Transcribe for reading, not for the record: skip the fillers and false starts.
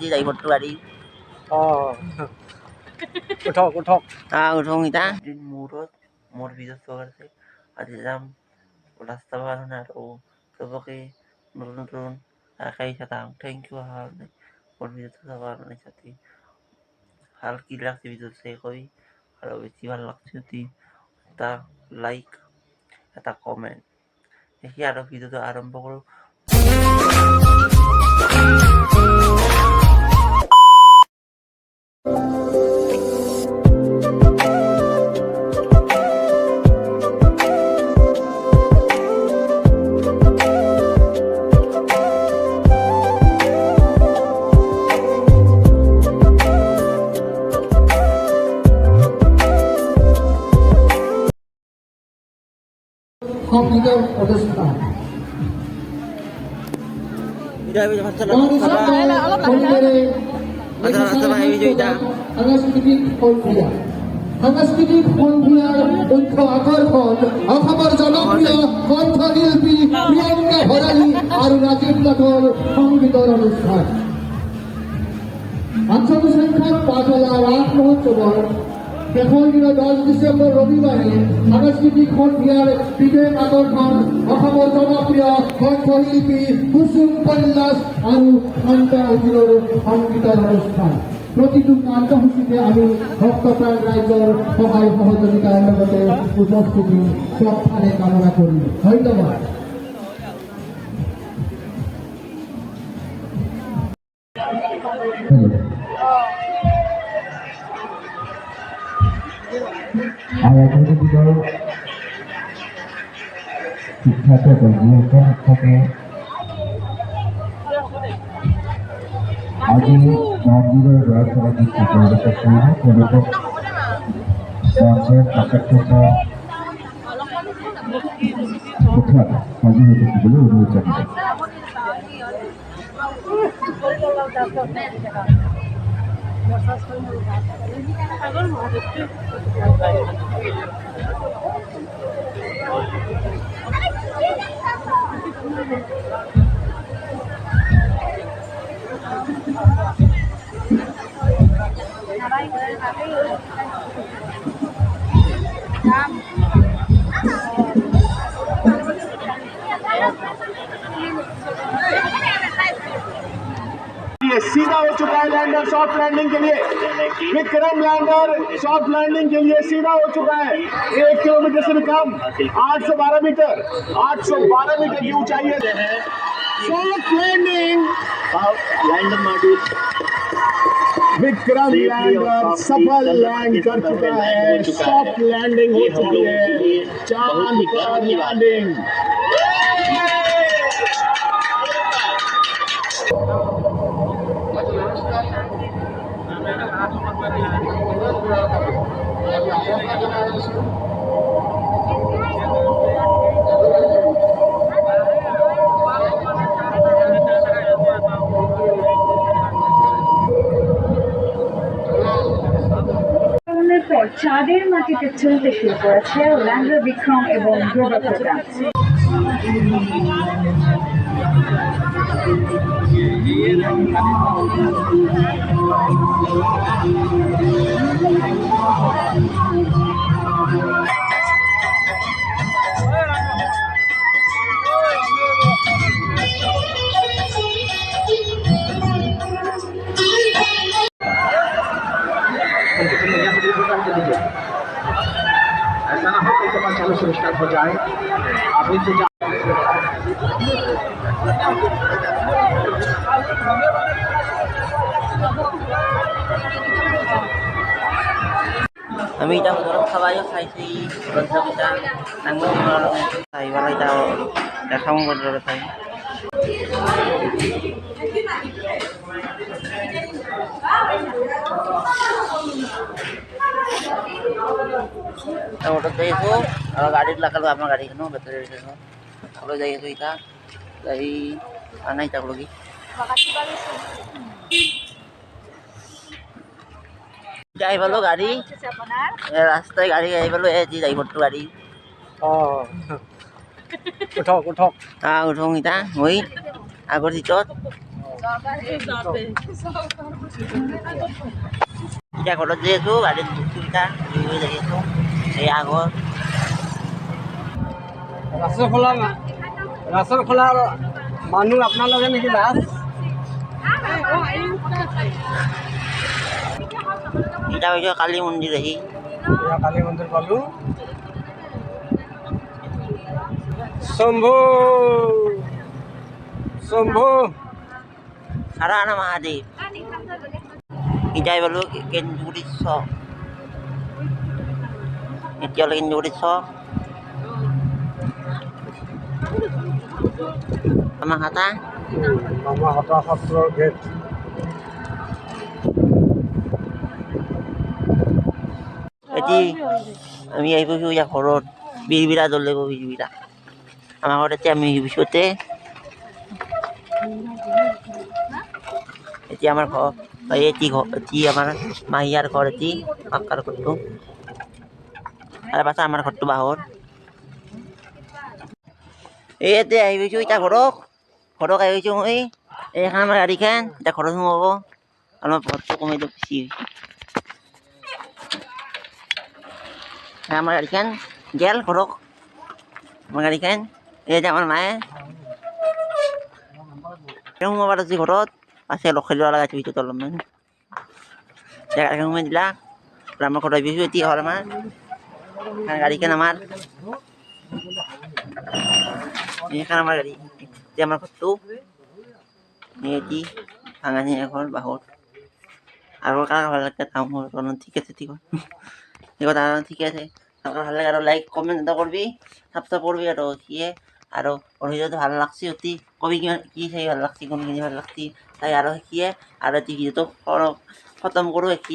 যি ড্ৰাইভাৰটো গাড়ী উঠক ইতা মোৰ ভিডিঅ' চোৱাৰ আছে আজি যাম ৰাস্তা ভাল না আৰু চবকে নতুন নতুন আশাই চাম থেংক ইউ কাৰণে মোৰ ভিডিঅ'টো চাবৰ কাৰণে সাথী ভাল কি লাগছে ভিডিঅ' চাই কৈ আৰু বেছি ভাল লাগছে যদি এটা লাইক এটা কমেণ্ট দেখি আৰু ভিডিঅ'টো আৰম্ভ কৰোঁ। সাংস্কৃতিক সন্ধিয়াৰ মুখ্য আকৰ্ষণ অসমৰ জনপ্ৰিয় কণ্ঠশিল্পী প্ৰিয়ংকা ভৰালী আৰু ৰাজীৱ নাথৰ সংগীতৰ অনুষ্ঠান। ৫৫ সংখ্যক পাঠশালা ৰাস মহোৎসৱৰ শেষৰ দিনা 10 ডিচেম্বৰ ৰবিবাৰে সাংস্কৃতিক সন্ধিয়াৰ বিশেষ আকৰ্ষণ অসমৰ জনপ্ৰিয় কণ্ঠশিল্পী কুসুম কৈলাশ আৰু শান্তা অধিৰৰ সংগীতৰ অনুষ্ঠান। প্ৰতিটো কাৰ্যসূচীতে আমি ভক্তপ্ৰাণ ৰাইজৰ সহায় সহযোগিতাৰ লগতে উপস্থিতি সবফালে কামনা করি। ধন্যবাদ। শিক্ষাৰ্থী শিক্ষকে আজি মন্দিৰৰ ল'ৰা ছোৱালীক পৰিৱেশন কৰিব তেওঁলোকক মঞ্চৰ কাষত থকা কোঠাত সাজু হৈ থাকিবলৈ অনুৰোধ জনাইছে। सीधा हो चुका है लैंडर सॉफ्ट लैंडिंग के लिए। विक्रम लैंडर सॉफ्ट लैंडिंग के लिए सीधा हो चुका है। 1 किलोमीटर से भी कम 812 मीटर की ऊंचाई है। Soft landing lander module Vikram lander सफल लैंड कर चुका है। सॉफ्ट लैंडिंग हो चुकी है। चांद पर लैंडिंग। চাঁদের মাটিতে চলতে শুরু করেছে ল্যান্ডার বিক্রম এবং রোভার প্রোগ্রাম। ऐसा ना हो कि कपड़ा चालू से स्टार्ट हो जाए। अभी से আমি এটা গরম খাবারও খাইছি রসগোল্লা নাঙ্গল খাই ভালো এটা দেখাম বড় খাই ওটা যাইছো আর গাড়ির লাগালো আপনার গাড়ি কেন ভেতরে রেখেছো আমরা যাইছো এটা গাড়ি আনাই থাকলো কি যাই ভালো গাড়ি রাস্তায় গাড়ি যাই ভালো এ জি ড্রাইভারটো গাড়ি উঠক ইতা মই আগৰ সিটত এতিয়া ঘৰত যাই আছোঁ, গাড়ীত বস্তুকেইটা লৈ যাই আছোঁ। এই আগৰ ৰাসৰ খোলা মানুহ আপোনালোকে নেকি লাষ্ট? এটা হৈছে কালী মন্দিৰ আহি এয়া কালী মন্দিৰ পালোঁ। শম্ভু শম্ভু সাৰানা মহাদেৱ। ইটাই পালোঁ কেন্দুগুৰিত চ এতিয়ালৈ কেন্দুগুৰিত চ আমাৰ হাতা মামাহঁতৰ সত্ৰৰ গেট। এটি আমি আহিব ইয়াৰ ঘৰত বিৰবিৰা জ্বলিব বিৰবিৰা আমাৰ ঘৰত এতিয়া আমি পিছতে এতিয়া আমাৰ ঘৰ এটি আমাৰ মাহীয়াৰ ঘৰ এটি পাক্কাৰ ঘৰটো আৰু পাছত আমাৰ ঘৰটো বাঁহৰ এই ইয়াতে আহি পাইছোঁ এতিয়া ঘৰক আহি পাইছোঁ মই এইখন আমাৰ গাড়ীখন এতিয়া ঘৰত সোমাব অলপ ঘৰটো কমাই দিওঁ বেছি আমার গাড়িখান গেল ঘরক আমার গাড়িখান এই যে আমার মায়ে সোমাবার আছে ঘৰত আছে লক্ষী লোৱা লগাইছে ভিতৰত অলপমান গাড়ীখন সোমাই দিলা আমাৰ ঘৰত আহিছোঁ এতিয়া হ'ল আমাৰ গাড়ীখন আমাৰ এইখন আমাৰ গাড়ী এতিয়া আমাৰ ঘৰটো এটি ভাঙানি এখন বাহৰ আৰু কাক ভাল লাগে তামোল ঠিক আছে ঠিক আছে ঠিক আছে ভাল লাগে আৰু লাইক কমেণ্ট এটা করবি সাবস্ক্রাইব করবি আর সিয়ে আর ভিডিওটা ভালো লাগছে অতি কবি কি চাই ভালো লাগছে কোন জিনিস ভালো লাগছে তাই আরো শিখিয়ে আর ভিডিওটো খতম করো কি